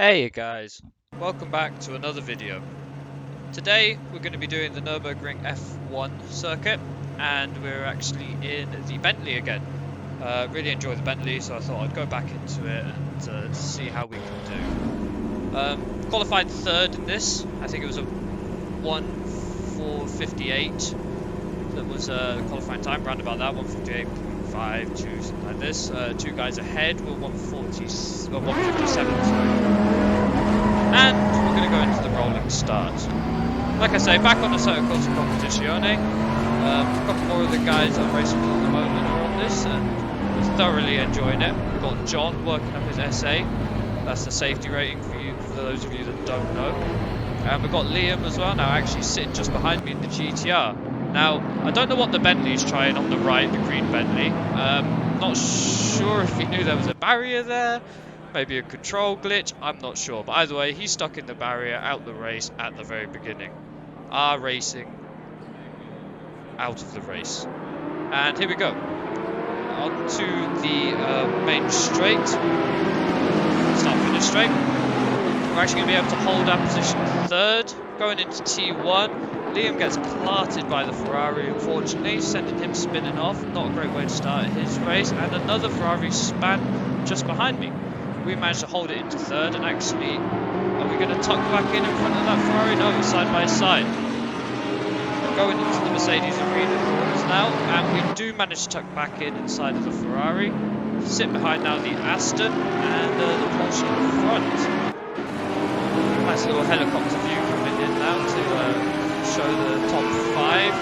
Hey guys, welcome back to another video. Today we're going to be doing the Nürburgring F1 circuit and we're actually in the Bentley again. Really enjoy the Bentley, so I thought I'd go back into it and see how we can do. Qualified third in this. I think it was a 1:4:58 that was qualifying time, round about that, 1:58.5, something like this. Two guys ahead were 1:57, and we're going to go into the rolling start. Like I say, back on the Circuito Competizione. A couple more of the guys I'm racing with at the moment are on this, and we're thoroughly enjoying it. We've got John working up his SA. That's the safety rating for you, for those of you that don't know. And we've got Liam as well, now actually sitting just behind me in the GTR. Now, I don't know what the Bentley's trying on the right, the green Bentley. Not sure if he knew there was a barrier there. Maybe a control glitch, I'm not sure. But either way, he's stuck in the barrier, out the race at the very beginning. Our racing out of the race. And here we go. On to the main straight. Start-finish straight. We're actually going to be able to hold our position third. Going into T1. Liam gets platted by the Ferrari, unfortunately, sending him spinning off. Not a great way to start his race. And another Ferrari span just behind me. We managed to hold it into third, and actually, are we going to tuck back in front of that Ferrari? No, it's side by side. We're going into the Mercedes arena corners now, and we do manage to tuck back in inside of the Ferrari. Sit behind now the Aston and the Porsche in front. Nice little helicopter view coming in now to show the top five.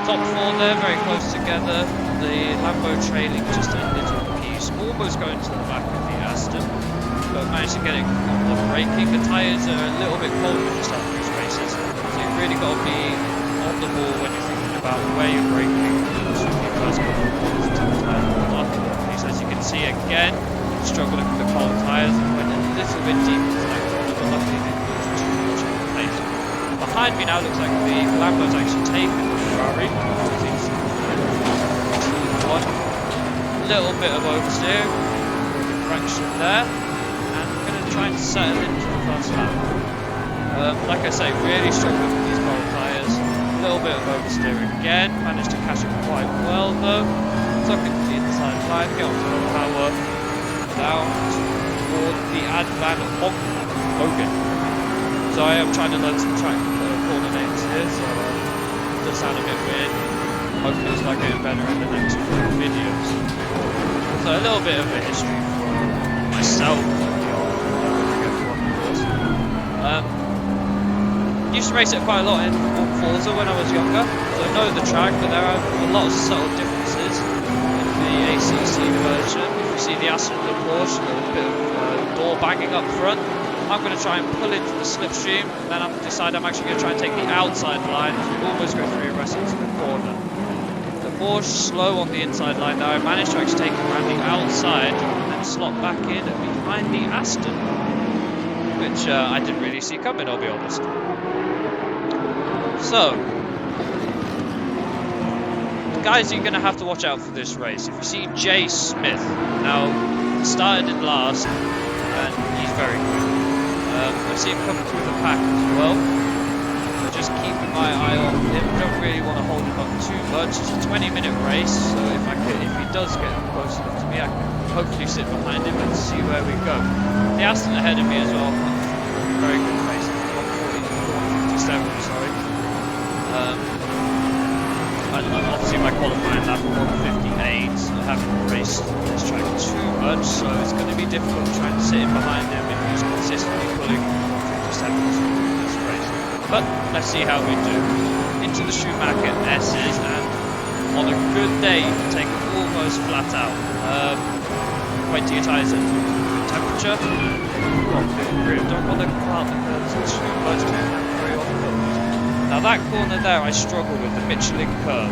Top four there, very close together. The Lambo trailing just a little piece, almost going to the back of the Aston, but managed to get it on the braking. The tyres are a little bit cold when you start these races, so you've really got to be on the ball when you're thinking about where you're braking. So the first couple of corners until the tyres are off. As you can see again, struggling with the cold tyres and went a little bit deep into that corner, but luckily didn't lose too much of the pace. Behind me now looks like the Lambo's actually taken the Ferrari. A little bit of oversteer, correction there, and we're going to try and settle into the first lap. Like I say, really struggling with these cold tyres. A little bit of oversteer again, managed to catch it quite well though. Tuck into the inside line, get onto the power, down toward the Advan Hogan. So I am trying to learn some track corner names here, so it does sound a bit weird. Hopefully it's not getting better in the next few videos. So a little bit of a history for myself and the old course. Used to race it quite a lot in Forza when I was younger, so I know the track, but there are a lot of subtle differences in the ACC version. If you see the Aston and the Porsche, a little bit of door banging up front. I'm going to try and pull into the slipstream, and then I'm decide I'm actually going to try and take the outside line to almost go through the rest into the corner. The Porsche slow on the inside line now. I managed to actually take it around the outside and then slot back in behind the Aston, which I didn't really see coming, I'll be honest. So, the guys you're going to have to watch out for this race. If you see Jay Smith, now started in last, and he's very good. I see him coming through the pack as well. So just keeping my eye on him. Don't really want to hold him up too much. It's a 20-minute race, so if he does get close enough to me, I can hopefully sit behind him and see where we go. The Aston ahead of me as well. Very good race. 1:57, sorry. Obviously my qualifying lap of 1:58. I haven't raced this track too much, so it's going to be difficult trying to sit in behind him if he's consistently pulling 1:57 in this race. But let's see how we do. Into the Schumacher S's, and on a good day you can take it almost flat out. Wait till your tyres at good temperature. Don't want to cloud the curves too much, very often. Now that corner there I struggle with, the Michelin curve.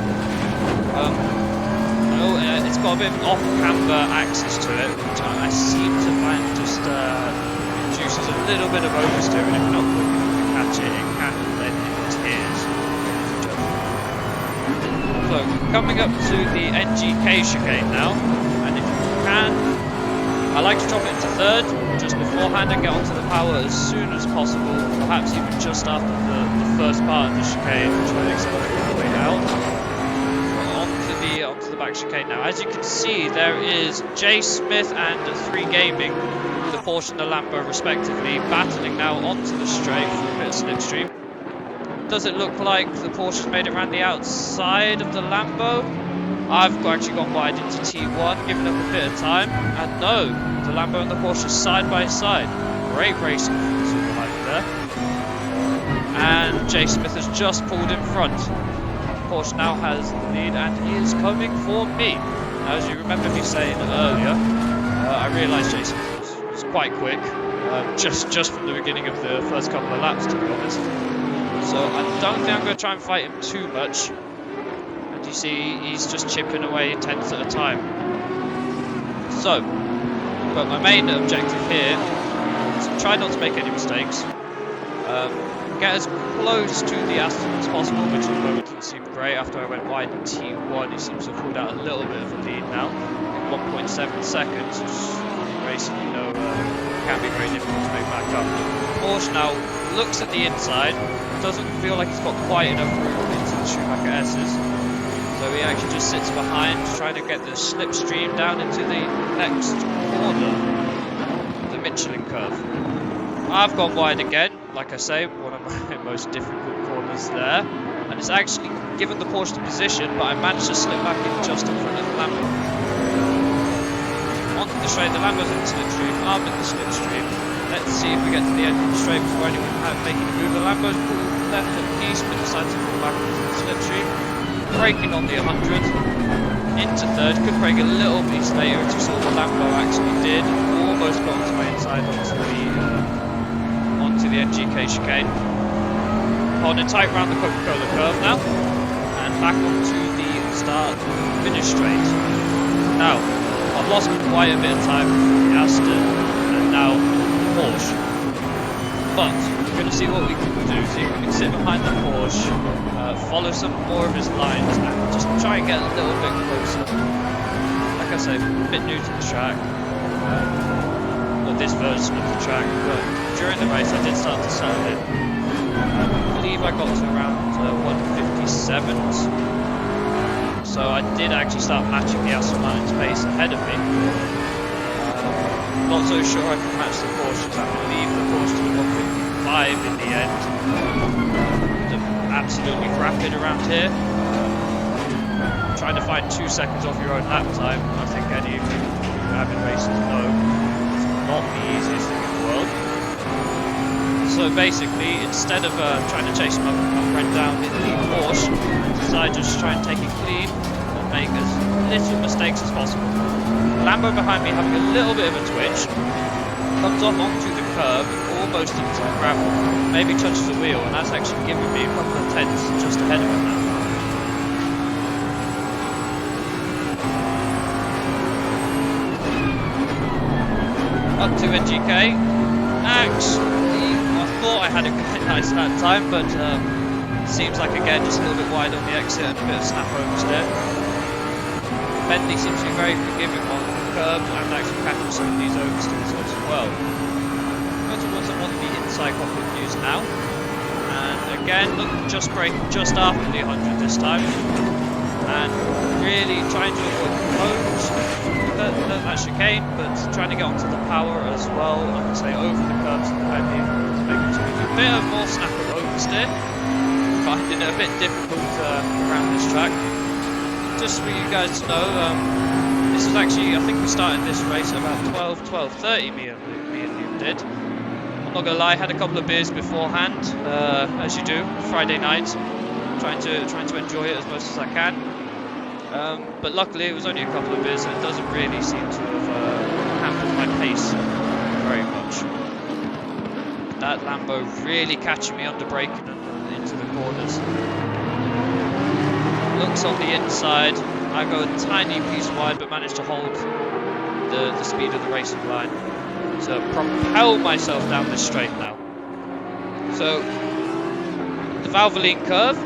It's got a bit of an off-camber axis to it, which I seem to find just induces a little bit of oversteer, and if not quick enough to catch it, it can let in tears. So, coming up to the NGK chicane now, and if you can I like to drop it into third just beforehand and get onto the power as soon as possible, perhaps even just after the first part of the chicane, try to accelerate my way out. Onto the back chicane now. As you can see, there is Jay Smith and 3 Gaming, the Porsche and the Lambo respectively, battling now onto the straight for a bit of slipstream. Does it look like the Porsche's made it around the outside of the Lambo? I've actually gone wide into T1, giving up a bit of time, and no, the Lambo and the Porsche side by side. Great racing from the super hype there. And Jay Smith has just pulled in front. Porsche now has the lead and he is coming for me. Now, as you remember me saying earlier, I realised Jay Smith was quite quick, just from the beginning of the first couple of laps, to be honest. So I don't think I'm going to try and fight him too much. And you see, he's just chipping away tenths at a time. So, but my main objective here is to try not to make any mistakes. Get as close to the Aston as possible, which at the moment didn't seem great. After I went wide in T1, he seems to have pulled out a little bit of a lead now, in 1.7 seconds, which racing, you know, can be very difficult to make back up. Porsche now looks at the inside, doesn't feel like he's got quite enough room into the Schumacher S's, so he actually just sits behind, trying to get the slipstream down into the next corner, the Michelin curve. I've gone wide again, like I say, one of my most difficult corners there, and it's actually given the Porsche the position, but I managed to slip back in just in front of the Lambo. Onto the straight, the Lambo's in the slipstream, I'm in the slipstream. Let's see if we get to the end of the straight before anyone making a move. The Lambo's pulled left at peace, but decides to pull back into the slipstream. Braking on the 100, into third, could brake a little piece later, as you saw the Lambo actually did, almost got onto my inside onto the NGK chicane. Holding tight round the Coca-Cola curve now, and back onto the start finish straight. Now, I've lost quite a bit of time with the Aston, and now Porsche. But we're going to see what we can do. See if we can sit behind the Porsche, follow some more of his lines, and just try and get a little bit closer. Like I say, a bit new to the track, or this version of the track, but during the race I did start to settle in. I believe I got to around 157s, so I did actually start matching the Aston Martin's pace ahead of me. Not so sure I can match the Porsches. I believe the Porsche to the 155 in the end. Absolutely rapid around here. Trying to find 2 seconds off your own lap time, I think any of you who have been racing know it's not the easiest thing in the world. So basically, instead of trying to chase my friend down in the Porsche, I decided to just try and take it clean and make as little mistakes as possible. Lambo behind me having a little bit of a twitch, comes off onto the curb, almost into the gravel, maybe touches the wheel, and that's actually given me a couple of tenths just ahead of him now. Up to NGK, actually, I thought I had it quite nice that time, but seems like again just a little bit wide on the exit and a bit of snap oversteer. Bentley seems to be very forgiving on curbs and actually catching some of these oversteers as well. Going towards on the inside cockpit views now, and again look, just braking just after the 100 this time, and really trying to avoid the cones, that chicane, but trying to get onto the power as well. Like I say, over the curbs and the Bentley to make it a bit of more snap of oversteer. Finding it a bit difficult around this track. Just for you guys to know, this is actually, I think we started this race at about 12:30. Me and Liam did. I'm not gonna lie, had a couple of beers beforehand, as you do, Friday night, trying to enjoy it as much as I can. But luckily, it was only a couple of beers, and it doesn't really seem to have hampered my pace very much. That Lambo really catching me under braking and into the corners. Looks on the inside, I go a tiny piece wide but manage to hold the speed of the racing line to propel myself down this straight now. So, the Valvoline curve,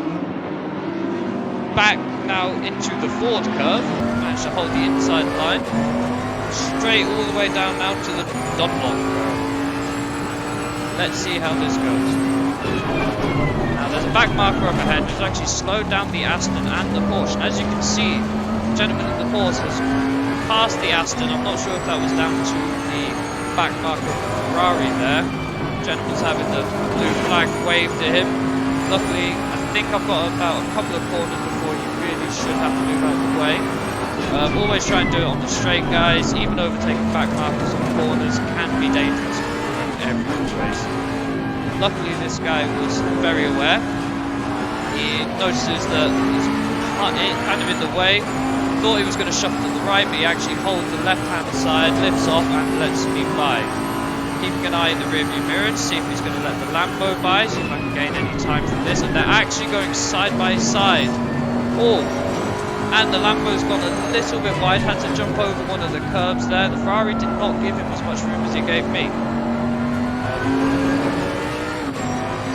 back now into the Ford curve, managed to hold the inside line, straight all the way down now to the dot block. Let's see how this goes. Now there's a back marker up ahead which has actually slowed down the Aston and the Porsche. And as you can see, the gentleman in the Porsche has passed the Aston. I'm not sure if that was down to the back marker of the Ferrari there. The gentleman's having the blue flag waved at him. Luckily, I think I've got about a couple of corners before you really should have to move out of the way. Always try and do it on the straight, guys. Even overtaking back markers on corners can be dangerous in every race. Luckily, this guy was very aware. He notices that he's kind of in the way. Thought he was going to shuffle to the right, but he actually holds the left-hand side, lifts off, and lets me by. Keeping an eye in the rearview mirror to see if he's going to let the Lambo by, see if I can gain any time from this. And they're actually going side by side. Oh! And the Lambo's gone a little bit wide, had to jump over one of the curbs there. The Ferrari did not give him as much room as he gave me.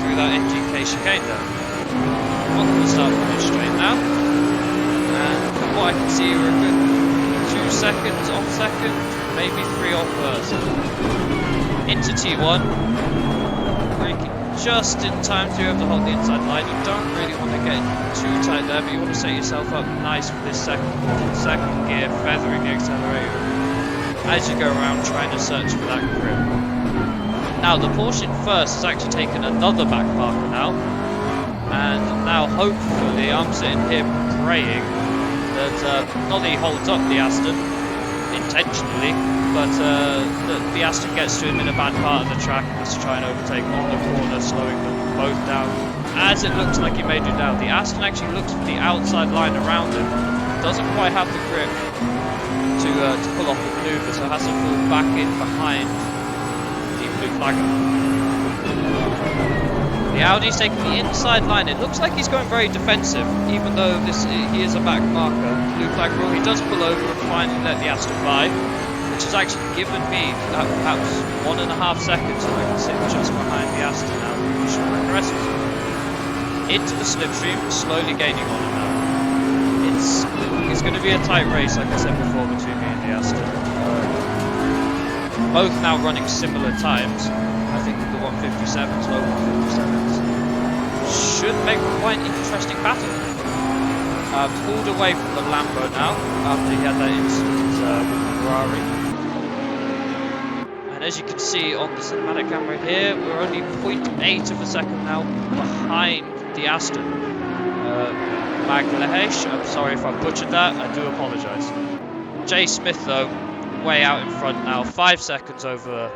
Through that MGK chicane there. On to the start finish straight now. And from what I can see, we're a good 2 seconds off second, maybe 3 off first. Into T1. Braking just in time to be able to hold the inside line. You don't really want to get too tight there, but you want to set yourself up nice for this second gear, feathering the accelerator as you go around trying to search for that grip. Now the Porsche in first has actually taken another back marker now, and now hopefully I'm sitting here praying that not that he holds up the Aston intentionally, but that the Aston gets to him in a bad part of the track and has to try and overtake on the corner, slowing them both down, as it looks like he may do now. The Aston actually looks for the outside line around him, doesn't quite have the grip to pull off the manoeuvre, so has to fall back in behind the blue flagger. The Audi's taking the inside line. It looks like he's going very defensive, even though he is a back marker. Blue flag rule, he does pull over and finally let the Aston by, which has actually given me perhaps 1.5 seconds, so I can sit just behind the Aston now. Progresses into the slipstream, slowly gaining on him now. It's going to be a tight race, like I said before, between me and the Aston. Both now running similar times. I think the 157s, low 157s, should make quite an interesting battle. Pulled away from the Lambo now, after he had that incident with the Ferrari. And as you can see on the cinematic camera here, we're only 0.8 of a second now behind the Aston. Maglehesh, I'm sorry if I butchered that, I do apologise. Jay Smith though, way out in front now, 5 seconds over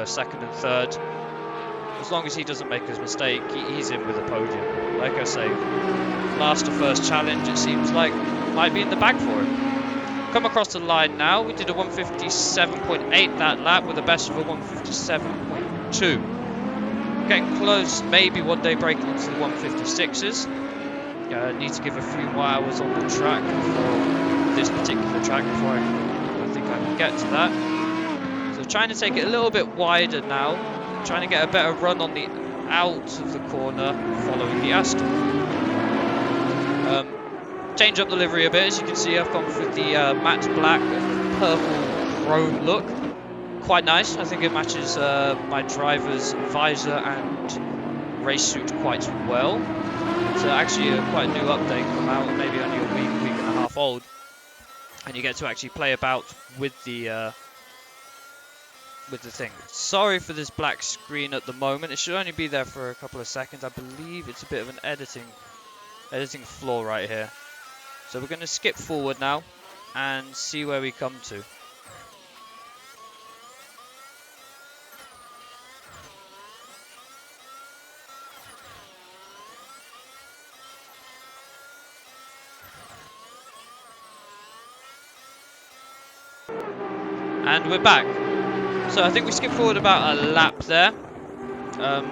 second and third. As long as he doesn't make his mistake, he's in with a podium. Like I say, last to first challenge, it seems like might be in the bag for him. Come across the line now. We did a 157.8 that lap with a best of a 157.2. Getting close, maybe one day breaking into the 156s. Need to give a few more hours on the track for this particular track before I think I can get to that. So trying to take it a little bit wider now, trying to get a better run on the out of the corner following the Aston. Change up the livery a bit. As you can see, I've gone with the matte black and purple chrome look. Quite nice. I think it matches my driver's visor and race suit quite well. It's actually quite a new update come out, maybe only a week and a half old, and you get to actually play about with the thing. Sorry for this black screen at the moment. It should only be there for a couple of seconds. I believe it's a bit of an editing flaw right here. So we're going to skip forward now and see where we come to. And we're back. So I think we skipped forward about a lap there.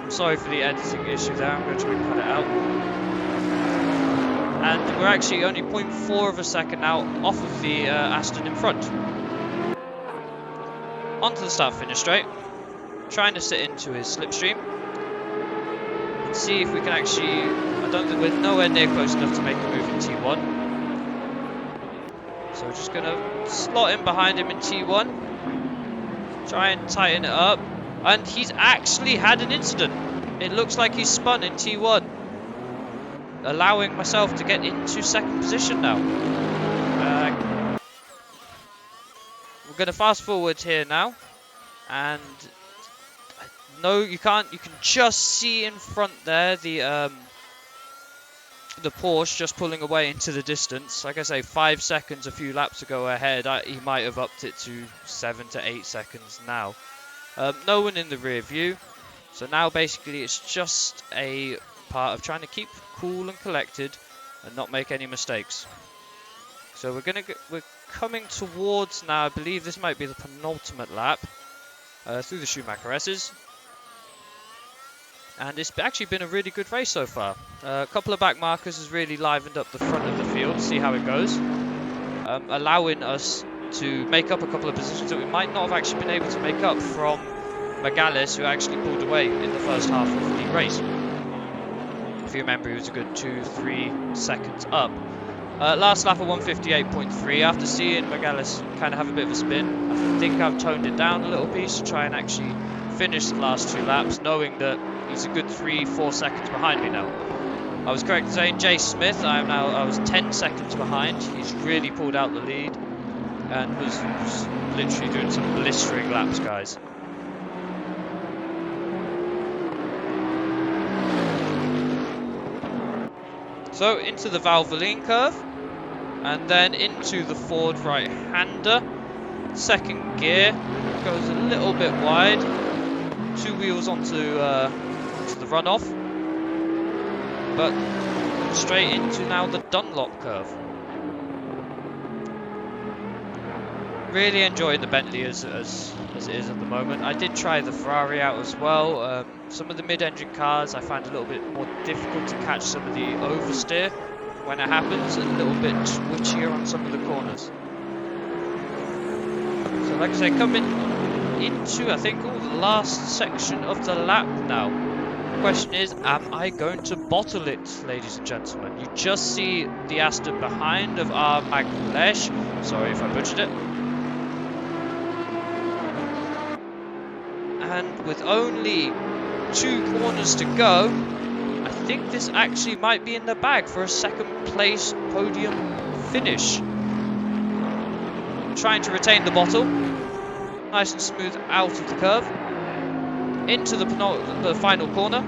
Sorry for the editing issue there. I'm going to try and cut it out. And we're actually only 0.4 of a second now off of the Aston in front. Onto the start finish straight. Trying to sit into his slipstream. And see if we can actually... I don't think we're nowhere near close enough to make a move in T1. So we're just going to slot in behind him in T1. Try and tighten it up. And he's actually had an incident. It looks like he's spun in T1. Allowing myself to get into second position now. We're going to fast forward here now. And no, you can't. You can just see in front there the Porsche just pulling away into the distance. Like I say, 5 seconds a few laps ago ahead. He might have upped it to 7 to 8 seconds now. No one in the rear view. So now basically it's just a part of trying to keep cool and collected and not make any mistakes. So we're coming towards now. I believe this might be the penultimate lap through the Schumacher S's. And it's actually been a really good race so far. A couple of back markers has really livened up the front of the field. See how it goes. Allowing us to make up a couple of positions that we might not have actually been able to make up from Magales, who actually pulled away in the first half of the race. If you remember, he was a good 2-3 seconds up. Last lap at 158.3. After seeing Magales kind of have a bit of a spin, I think I've toned it down a little piece to try and actually finish the last 2 laps, knowing that he's a good 3-4 seconds behind me now. I was correct in saying Jay Smith. I was 10 seconds behind. He's really pulled out the lead and was literally doing some blistering laps, guys. So into the Valvoline curve, and then into the Ford right-hander. Second gear goes a little bit wide. 2 wheels onto the runoff, but straight into now the Dunlop curve. Really enjoying the Bentley as it is at the moment. I did try the Ferrari out as well. Some of the mid-engine cars I find a little bit more difficult to catch some of the oversteer when it happens, a little bit twitchier on some of the corners. So like I say, coming into, I think, the last section of the lap now. The question is, am I going to bottle it, ladies and gentlemen? You just see the Aston behind of our Maglesh. Sorry if I butchered it. And with only 2 corners to go, I think this actually might be in the bag for a second place podium finish. Trying to retain the bottle. Nice and smooth out of the curve. Into the final corner.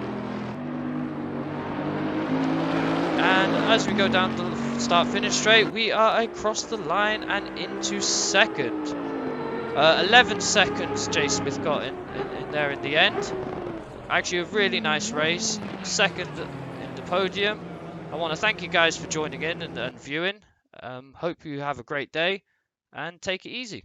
And as we go down the start-finish straight, we are across the line and into second. 11 seconds Jay Smith got in there in the end. Actually a really nice race. Second in the podium. I want to thank you guys for joining in and viewing. Hope you have a great day and take it easy.